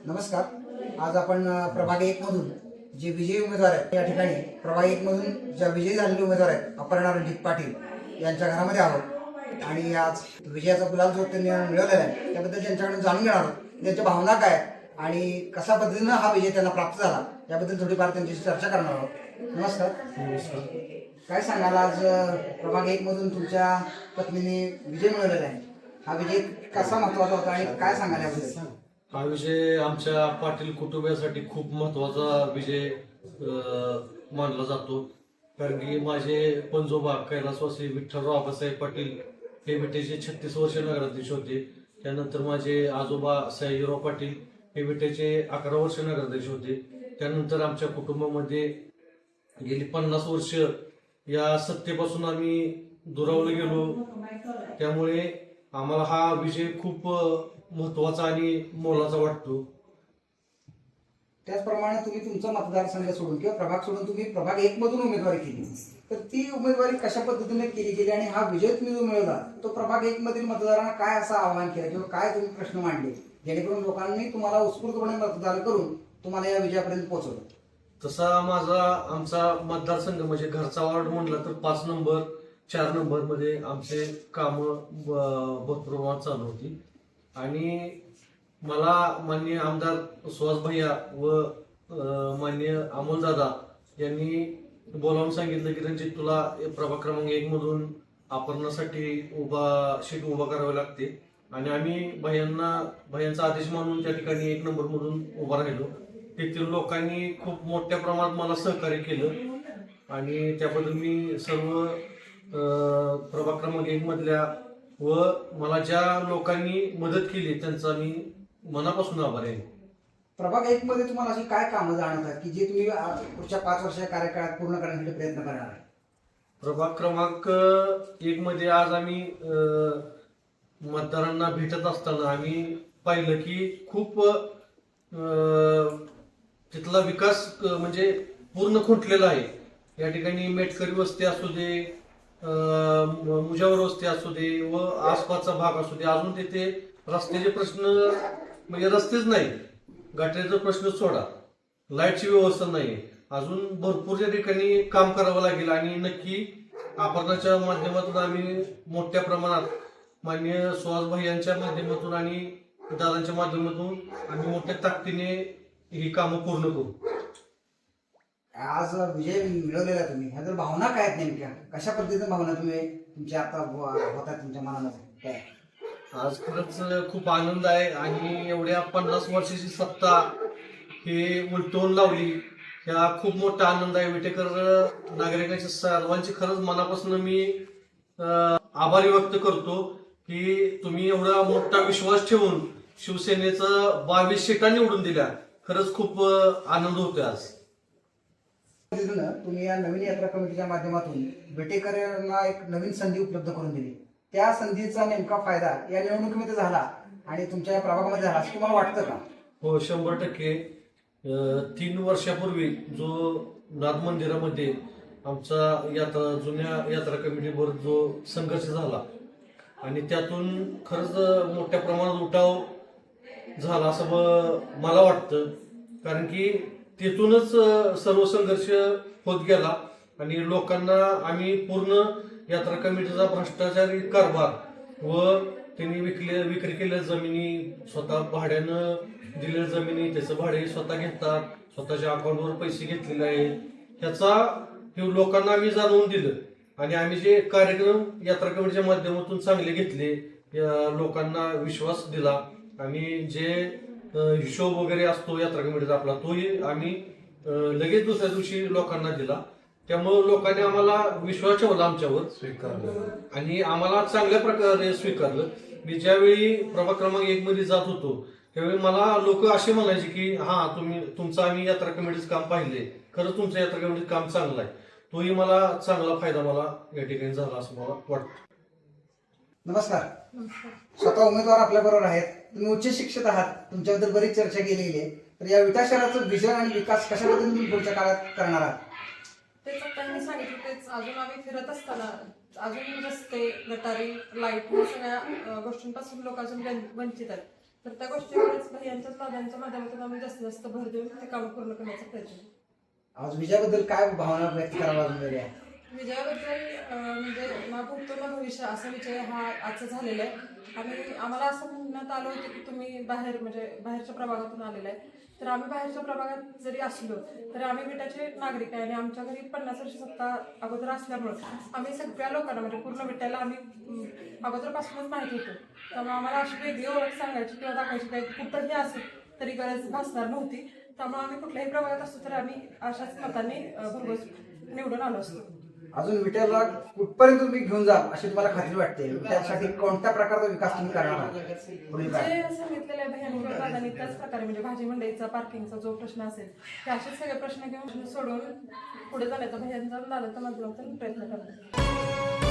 नमस्कार. आज आपण प्रभाग 1 मधून जे विजयी उमेदवार आहेत या ठिकाणी प्रभाग 1 मधून ज्या विजयी झालेले उमेदवार आहेत अपर्णा रणजित पाटील यांच्या घरामध्ये आहोत आणि आज विजयाचा गुलाल जो त्यांनी मिळवलेला आहे त्याबद्दल त्यांच्याकडून जाणून घेणार आहोत. त्यांच्या भावना काय आणि कशा पद्धतीनं हा विजय त्यांना प्राप्त झाला याबद्दल थोडीफार त्यांच्याशी चर्चा करणार आहोत. नमस्कार. काय सांगाल, आज प्रभाग 1 मधून तुमच्या पत्नीने विजय मिळवलेला आहे, हा विजय कसा महत्वाचा होता आणि काय सांगाल याबद्दल? हा विजय आमच्या पाटील कुटुंबियासाठी खूप महत्वाचा विजय मानला जातो. कारण की माझे पंजोबा कैलासवासी विठ्ठलराव आबासाहेब पाटील हे विटेचे 36 वर्ष नगराध्यक्ष होते. त्यानंतर माझे आजोबा सयाजीराव पाटील हे विटेचे 11 वर्ष नगराध्यक्ष होते. त्यानंतर आमच्या कुटुंबामध्ये गेली 50 वर्ष या सत्तेपासून आम्ही दुरावलो गेलो. त्यामुळे आम्हाला हा विजय खूप महत्वाचा आणि मोलाचा वाटतो. त्याचप्रमाणे तुम्ही तुमचा मतदारसंघ सोडून किंवा प्रभाग सोडून तुम्ही प्रभाग 1 मधून उमेदवारी केली, तर ती उमेदवारी कशा पद्धतीने केली आणि हा विजय तुम्ही जो मिळवला तो प्रभाग 1 मधील मतदारांना काय असं आवाहन केलं किंवा काय तुम्ही प्रश्न मांडले जेणेकरून लोकांनी तुम्हाला उत्स्फूर्तपणे मतदान करून तुम्हाला या विजयापर्यंत पोहोचवलं? तसा आमचा मतदारसंघ म्हणजे घरचा वार्ड म्हणला तर 5 नंबर 4 नंबर मध्ये आमचे काम भरपूर प्रमाणात चालू होती. आणि मला माननीय आमदार सुहास भैया व माननीय अमोलदादा यांनी बोलावून सांगितलं की रणजित, तुला प्रभाग क्रमांक 1 मधून अपर्णासाठी सीट उभा करावी लागते. आणि आम्ही भैयांचा आदेश मानून त्या ठिकाणी 1 नंबर मधून उभा राहिलो. तेथील लोकांनी खूप मोठ्या प्रमाणात मला सहकार्य केलं आणि त्याबद्दल मी सर्व प्रभाग क्रमांक 1 मधल्या व मला ज्या लोकांनी मदत केली त्यांचा मी मनापासून आभारी आहे. प्रभाग 1 मध्ये तुम्हाला अशी काय कामं जाणवतात की जे तुम्ही पुढच्या 5 वर्षाच्या कार्यकाळात पूर्ण करण्यासाठी प्रयत्न करणार आहे? प्रभाग क्रमांक 1 मध्ये आज आम्ही मतदारांना भेटत असताना आम्ही पाहिलं की खूप तिथला विकास म्हणजे पूर्ण खुंटलेला आहे. या ठिकाणी मेटकरी वस्ती असू दे, मुजावर वस्ती असू दे व आसपासचा भाग असू दे, अजून तिथे रस्त्याचे प्रश्न म्हणजे रस्तेच नाही, गटारीचा प्रश्न सोडा, लाईटची व्यवस्था नाही. अजून भरपूर त्या ठिकाणी काम करावं लागेल आणि नक्की अपर्णाच्या माध्यमातून आम्ही मोठ्या प्रमाणात माननीय सुहास भाई यांच्या माध्यमातून आणि दादांच्या माध्यमातून आम्ही मोठ्या ताकदीने ही कामं पूर्ण करू. आज विजय मिळवलेला तुम्ही, ह्या जर भावना काय आहेत नेमक्या, कशा पद्धतीने भावना तुम्ही तुमच्या आता होतात तुमच्या मनामध्ये? आज खरंच खूप आनंद आहे आणि एवढ्या 50 वर्षाची सत्ता हे उलटवून लावली, ह्या खूप मोठा आनंद आहे. विटेकर नागरिकांच्या सर्वांची खरंच मनापासून मी आभारी व्यक्त करतो की तुम्ही एवढा मोठा विश्वास ठेवून शिवसेनेचं 22 सीटा निवडून दिल्या. खरंच खूप आनंद होतोय आज. तुम्ही या नवीन यात्रा कमिटीच्या माध्यमातून विटेकरांना एक नवीन संधी उपलब्ध करून दिली, त्या संधीचा नेमका फायदा या निवडणुकीमध्ये झाला आणि तुमच्या या प्रभागामध्ये झाला असं तुम्हाला वाटतं का? हो, 100%. 3 वर्षापूर्वी जो नाथ मंदिरामध्ये आमचा जुन्या यात्रा कमिटीवर जो संघर्ष झाला आणि त्यातून खरंच मोठ्या प्रमाणात उठाव झाला असं मला वाटतं. कारण की तिथूनच सर्व संघर्ष होत गेला आणि लोकांना आम्ही पूर्ण यात्रा कमिटीचा भ्रष्टाचारी कारभार व त्यांनी विक्री केलेल्या जमिनी, स्वतः भाड्यानं दिलेल्या जमिनी, त्याचं भाडे स्वतः घेतात, स्वतःच्या अकाउंटवर पैसे घेतलेले आहेत, ह्याचा लोकांना आम्ही जाणवून दिलं. आणि आम्ही जे कार्यक्रम यात्रा कमिटीच्या माध्यमातून चांगले घेतले, लोकांना विश्वास दिला आणि जे हिशोब वगैरे असतो यात्रा कमिटीचा आपला, तोही आम्ही लगेच दुसऱ्या दिवशी लोकांना दिला. त्यामुळे लोकांनी आम्हाला विश्वास ठेवला, आमच्यावर स्वीकारलं आणि आम्हाला चांगल्या प्रकारे स्वीकारलं. मी ज्यावेळी प्रभाग क्रमांक 1 मध्ये जात होतो त्यावेळी मला लोक असे म्हणायचे की तुमचं आम्ही यात्रा कमिटीचं काम पाहिले, खरंच तुमचं यात्रा कमिटीचं काम चांगलं आहे. तोही मला चांगला फायदा मला या ठिकाणी झाला असं मला वाटतं. नमस्कार. स्वतः उमेदवार आपल्या बरोबर आहेत, तुम्ही उच्च शिक्षित आहात, तुमच्याबद्दल बरीच चर्चा केलेली आहे. तर या विटा शहराचं विजन आणि विकास कशा पद्धतीने तुम्ही पुढच्या काळात करणार आहात? तेच त्यांनी सांगितलं, तेच अजून आम्ही फिरत असताना अजून रस्ते, गटारी, लाईट या सगळ्या गोष्टींपासून लोक अजून वंचित आहेत. तर त्या गोष्टीवरच भैयांच्याच दादांच्या माध्यमातून आम्ही जास्तीत जास्त भर देऊन ते काम पूर्ण करण्याचा प्रयत्न करू. आज विजयाबद्दल काय भावना व्यक्त करायला अजून वेगळ्या? विजयाबद्दल म्हणजे ना भूतो ना भविष्य असा विजय हा आजचा झालेला आहे. आणि आम्हाला असं म्हणण्यात आलं होतं की तुम्ही बाहेरच्या प्रभागातून आलेला आहे. तर आम्ही बाहेरच्या प्रभागात जरी असलो तरी आम्ही विट्याचे नागरिक आहे आणि आमच्या घरी 50 वर्ष सत्ता अगोदर असल्यामुळं आम्ही सगळ्या लोकांना म्हणजे पूर्ण विट्याला आम्ही अगोदरपासूनच माहीत होतो. त्यामुळे आम्हाला अशी वेगळी ओळख सांगायची किंवा दाखवायची काही कुठंही असेल तरी गरज भासणार नव्हती. त्यामुळे आम्ही कुठल्याही प्रभागात असतो तर आम्ही अशाच मतांनी भरघोस निवडून आलो असतो. अजून विट्याला कुठपर्यंत तुम्ही घेऊन जा अशी तुम्हाला खात्री वाटते? त्यासाठी कोणत्या प्रकारचा विकास तुम्ही करणार आहात पुढील काळात? जे सांगितलेल्या भैयानी किंवा दादांनी त्याच प्रकारे म्हणजे भाजी मंडईचा पार्किंगचा जो प्रश्न असेल हे असेच सगळे प्रश्न घेऊन सोडवून पुढे जाण्याचा भैयांचा दादाच्या माध्यमातून प्रयत्न करतो.